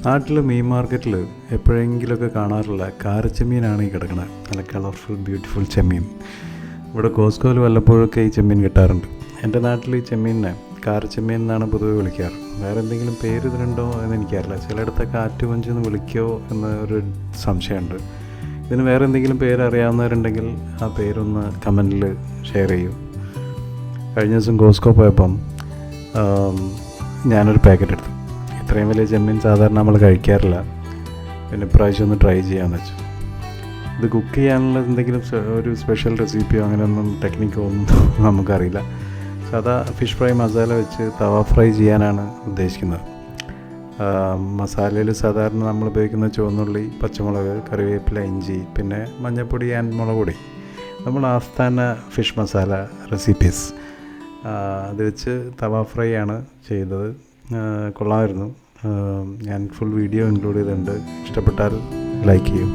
നാട്ടിൽ മീൻ മാർക്കറ്റിൽ എപ്പോഴെങ്കിലുമൊക്കെ കാണാറുള്ള കാരച്ചെമ്മീനാണ് ഈ കിടക്കുന്നത്. നല്ല കളർഫുൾ ബ്യൂട്ടിഫുൾ ചെമ്മീൻ. ഇവിടെ കോസ്കോയിൽ വല്ലപ്പോഴൊക്കെ ഈ ചെമ്മീൻ കിട്ടാറുണ്ട്. എൻ്റെ നാട്ടിൽ ഈ ചെമ്മീനെ കാരച്ചെമ്മീൻ എന്നാണ് പൊതുവെ വിളിക്കാറ്. വേറെ എന്തെങ്കിലും പേര് ഇതിനുണ്ടോ എന്ന് എനിക്കറിയില്ല. ചിലയിടത്തൊക്കെ ആറ്റുകൊഞ്ച് എന്ന് വിളിക്കുമോ എന്ന ഒരു സംശയമുണ്ട്. ഇതിന് വേറെ എന്തെങ്കിലും പേര് അറിയാവുന്നവരുണ്ടെങ്കിൽ ആ പേരൊന്ന് കമൻറ്റിൽ ഷെയർ ചെയ്യൂ. കഴിഞ്ഞ ദിവസം കോസ്കോ പോയപ്പം ഞാനൊരു പാക്കറ്റ് എടുത്തു. ഇത്രയും വലിയ ചെമ്മീൻ സാധാരണ നമ്മൾ കഴിക്കാറില്ല. പിന്നെ ഇപ്രാവശ്യം ഒന്ന് ട്രൈ ചെയ്യാമെന്ന് വെച്ചു. ഇത് കുക്ക് ചെയ്യാനുള്ള എന്തെങ്കിലും ഒരു സ്പെഷ്യൽ റെസിപ്പിയോ അങ്ങനെയൊന്നും ടെക്നിക്കോ ഒന്നും നമുക്കറിയില്ല. സാധാ ഫിഷ് ഫ്രൈ മസാല വെച്ച് തവ ഫ്രൈ ചെയ്യാനാണ് ഉദ്ദേശിക്കുന്നത്. മസാലയിൽ സാധാരണ നമ്മൾ ഉപയോഗിക്കുന്ന ചുവന്നുള്ളി, പച്ചമുളക്, കറിവേപ്പില, ഇഞ്ചി, പിന്നെ മഞ്ഞൾപ്പൊടി ആൻഡ് മുളക് പൊടി, നമ്മൾ ആസ്ഥാന ഫിഷ് മസാല റെസിപ്പീസ്. അത് വെച്ച് തവ ഫ്രൈ ആണ് ചെയ്തത്. കൊള്ളാമായിരുന്നു. ഞാൻ ഫുൾ വീഡിയോ ഇൻക്ലൂഡ് ചെയ്തിട്ടുണ്ട്. ഇഷ്ടപ്പെട്ടാൽ ലൈക്ക് ചെയ്യൂ.